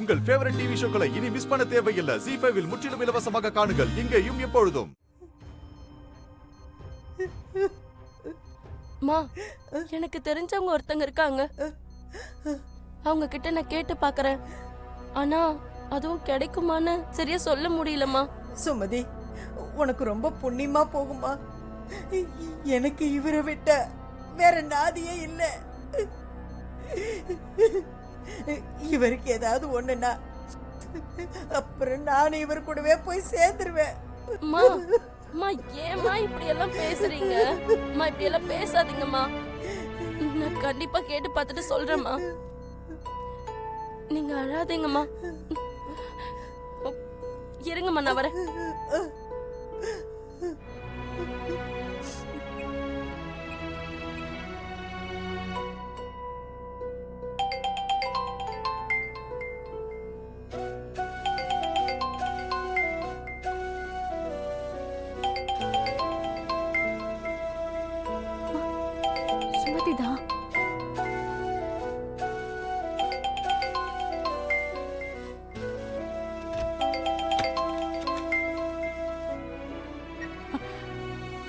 உங்கள் favourite TV ஷோக்களை இனி miss பண்ண தேவையில்லை. ZEE5 இல் முற்றிலும் இலவசமாக காணுங்கள், இங்கேயும் எப்பொழுதும். மா, எனக்கு தெரிஞ்சவங்க ஒருத்தங்க இருக்காங்க. அவங்க கிட்ட நான் கேட்டு பாக்குறேன். ஆனா அதுவும் கிடைக்குமான்னு சரியா சொல்ல முடியலமா. சுமதி, உனக்கு ரொம்ப புண்ணியமா போகுமா? எனக்கு இவரை விட்ட வேற நாதியே இல்ல. இவருக்கு ஏதாவது ஒண்ணுன்னா அப்புறம் நான் இவர் கூடவே போய் சேர்ந்துருவேன். ஏமா இப்படி எல்லாம் பேசுறீங்க? இப்படி எல்லாம் பேசாதீங்கம்மா. நான் கண்டிப்பா கேட்டு பார்த்துட்டு சொல்றேம்மா. நீங்க அழாதீங்கம்மா. இருங்கம்மா, நான் வரேன். சுமதிதா,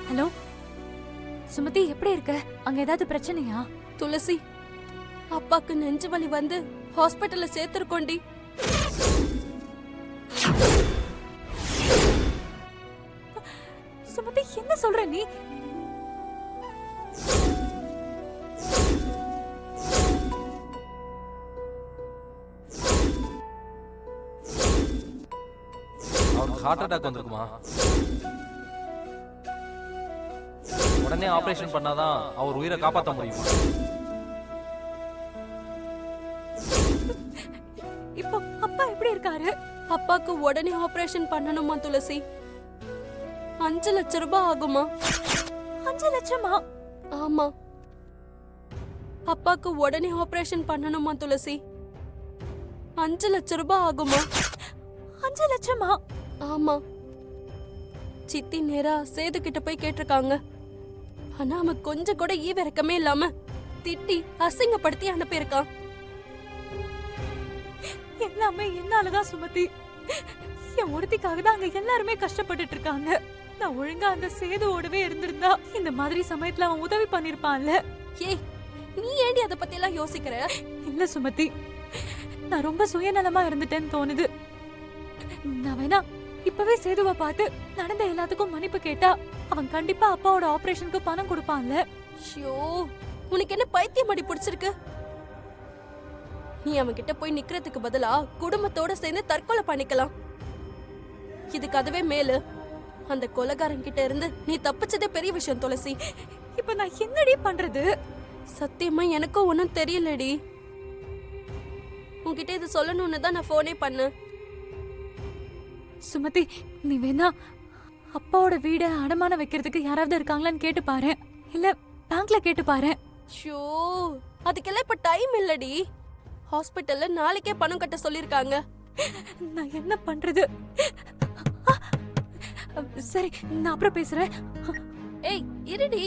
ஹலோ சுமதி, எப்படி இருக்க? அங்க ஏதாவது பிரச்சனையா? துளசி, அப்பாக்கு நெஞ்சு வலி வந்து ஹாஸ்பிட்டல்ல சேர்த்திருக்கோண்டி. சுமதி, என்ன சொல்ற நீ? அவருக்கு ஹார்ட் அட்டாக் வந்திருக்குமா? உடனே ஆபரேஷன் பண்ணாதான் அவர் உயிரை காப்பாற்ற முடியுமா? இப்போ அப்பா எப்படி இருக்காரு? அப்பாக்கு உடனே ஆபரேஷன் பண்ணணுமா துளசி? 5 லட்சம் ரூபாய் ஆகுமா? 5 லட்சமா? ஆமா, அப்பாக்கு உடனே ஆபரேஷன் பண்ணணுமா துளசி? 5 லட்சம் ரூபாய் ஆகுமா? 5 லட்சமா? ஆமா. சித்தி நேரா சேது கிட்ட போய் கேட்டிருக்காங்க. ஆனா அவன் கொஞ்சம் கூட ஈவிரக்கமே இல்லாம திட்டி அசிங்கப்படுத்தி அனுப்பியிருக்கான். எல்லாமே என்னாலதான் சுமதி. என் ஒருத்திக்காக தான் அங்க எல்லாருமே கஷ்டப்பட்டுட்டு இருக்காங்க. நான் ஒழுங்கா அந்த சேதுவோடவே இருந்திருந்தா இந்த மாதிரி சமயத்துல அவன் உதவி பண்ணிருப்பான்ல. ஏய், நீ ஏண்டி அத பத்தி எல்லாம் யோசிக்கிற? இல்ல சுமதி, நான் ரொம்ப சுயநலமா இருந்துட்டேன்னு தோணுது. நான் வேணா இப்பவே சேதுவை பார்த்து நடந்த எல்லாத்துக்கும் மன்னிப்பு கேட்டா அவன் கண்டிப்பா அப்பாவோட ஆபரேஷனுக்கு பணம் கொடுப்பான்ல. ஷோ, உனக்கு என்ன பைத்தியம் அடி பிடிச்சிருக்கு? நீ அவன் கிட்ட போய் நிக்கிறதுக்கு பதிலா குடும்பத்தோட சேர்ந்து தற்கொலை பண்ணிக்கலாம். இதுக்கு அதுவே மேலு. அந்த கொலைகாரன் கிட்ட இருந்து நீ தப்பிச்சதே பெரிய விஷயம் துளசி. இப்ப நான் என்னடி பண்றது? சத்தியமா எனக்கும் ஒன்னும் தெரியலடி. உன்கிட்ட இது சொல்லணும்னு தான் நான் போனே பண்ணேன். சுமதி, நீ வேணா அப்பாவோட வீட அடமான வைக்கிறதுக்கு யாராவது இருக்காங்களான்னு கேட்டு பாரு. இல்ல பேங்க்ல கேட்டு பாரு. ஷோ, அதுக்கெல்லாம் இப்ப டைம் இல்லடி. ஹாஸ்பிட்டல்ல நாளைக்கே பணம் கட்ட சொல்லிருக்காங்க. நான் என்ன பண்றது? சரி, நான் அப்புறம் பேசுறேன். ஏய், இருடி.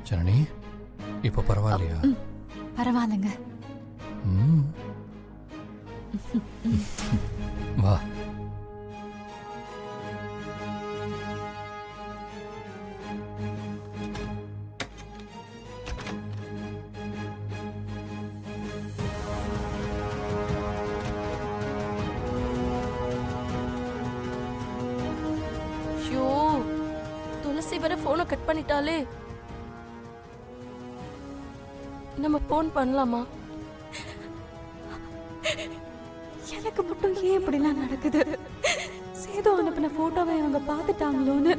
ஜனனி, இப்ப பரவாயில்லையா? பரவாயில்லைங்க. வா. ஷோ, துளசி வர போனை கட் பண்ணிட்டாலே. நம்ம போன் பண்ணலாமா? எனக்கு மட்டும் ஏன் இப்படிலாம் நடக்குது? சேது அனுப்பின போட்டோவை அவங்க பாத்துட்டாங்களோன்னு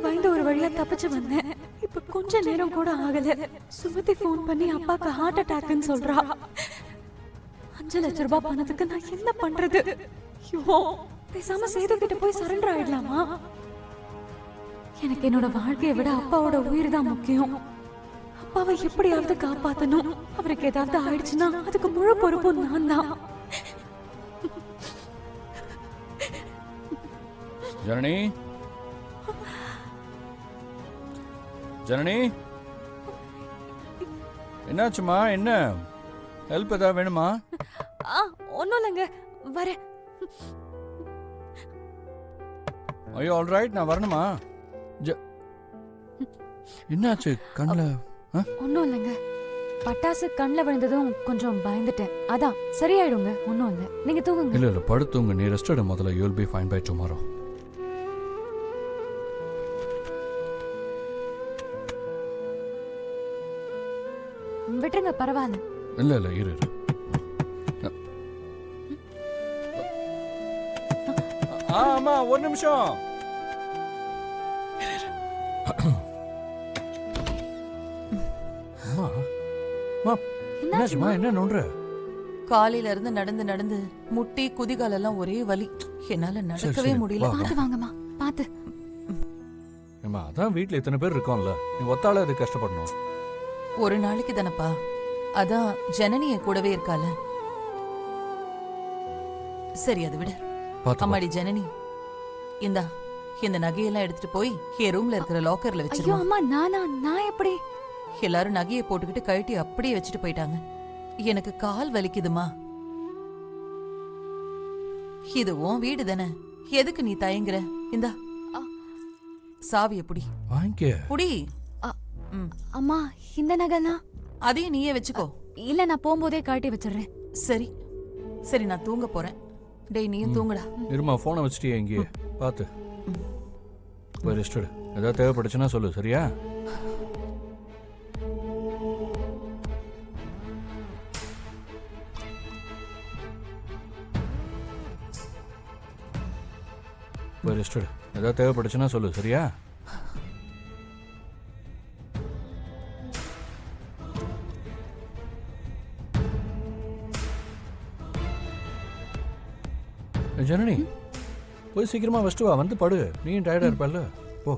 பயந்து ஒரு வழியா தப்பிச்சு வந்தேன். இப்ப கொஞ்ச நேரம் கூட ஆகல, சுமதி போன் பண்ணி அப்பாக்கு ஹார்ட் அட்டாக்னு சொல்றா. 5 லட்சம் ரூபாய் பணத்துக்கு நான் என்ன பண்றது? ஐயோ, பேசாம சேது கிட்ட போய் சரண்டர் ஆயிடலாமா? எனக்கு என்னோட வாழ்க்கையை விட அப்பாவோட உயிர் தான் முக்கியம். அப்பாவை எப்படியாவது காப்பாத்தணும். அவருக்கு ஏதாவது ஆயிடுச்சுன்னா அதுக்கு முழு பொறுப்பும் நான் தான். ஜனனி ஜனனி என்னாச்சுமா? என்ன ஹெல்ப் ஏதாவது வேணுமா? ஒன்றும் இல்லைங்க, வரேன். ஐயோ ஆல் ரைட், நான் வரணுமா? என்னாச்சு கண்ணில்? ஒன்றும் இல்லைங்க, பட்டாசு கண்ணில் விழுந்ததும் கொஞ்சம் பயந்துட்டேன். அதான் சரியாயிடுங்க, ஒன்றும் இல்லை. நீங்கள் தூங்குங்க. இல்லை இல்லை, படுத்துங்க. நீ ரெஸ்ட் எடு முதல்ல. You will be fine by tomorrow. விட்டுருங்க, பரவாயில்ல. இல்லை இல்லை, இரு இரு. ஆமா, ஒரு நிமிஷம். என்னாச்சுமா? என்ன நோண்டுற? காலையில இருந்து நடந்து நடந்து முட்டி குதிகால் எல்லாம் ஒரே வலி. என்னால நடக்கவே முடியல. பார்த்து வாங்கம்மா, பார்த்து. ஏம்மா, அதான் வீட்டில் இத்தனை பேர் இருக்கோம்ல, நீ ஒத்தால அது கஷ்டப்படணும். ஒரு நாளைக்கு தானப்பா, அதான் ஜனனி என் கூடவே இருக்கால. சரி, அது விடு. பார்த்து அம்மாடி ஜனனி, இந்தா இந்த நகையெல்லாம் எடுத்துட்டு போய் என் ரூம்ல இருக்கிற லாக்கர்ல ஐயோ வச்சிருக்கோம். அம்மா, நான் எப்படி? எல்லாரும் நகையை போட்டுக்கிட்டு கழட்டி அப்படியே வச்சுட்டு போயிட்டாங்க. எனக்கு கால் வலிக்குதுமா. இது உன் வீடு தானே, எதுக்கு நீ தயங்குற? இந்தா சாவிய புடி. வாங்கிக்க. புடி. அம்மா, இந்த நகைனா? அதையும் நீயே வச்சுக்கோ. இல்ல, நான் போகும்போதே கழட்டி வச்சிடுறேன். சரி சரி, நான் தூங்க போறேன். டேய், நீயும் தூங்குடா. இருமா, போனை வச்சுட்டியே இங்கேயே. பார்த்து போய் ரெஸ்ட் எடு. ஏதாவது தேவைப்படுச்சுன்னா சொல்லு, சரியா? போய் ரெஸ்ட் எடு. ஏதாவது தேவைப்படுச்சுன்னா சொல்லு, சரியா? ஜனனி, போய் சீக்கிரமா வச்சுட்டு வா. வந்து படு, நீயும் டயர்டா இருப்பல்ல. போ.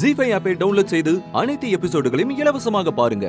ஜீ5 ஆப்பை டவுன்லோட் செய்து அனைத்து எபிசோடுகளையும் இலவசமாக பாருங்க.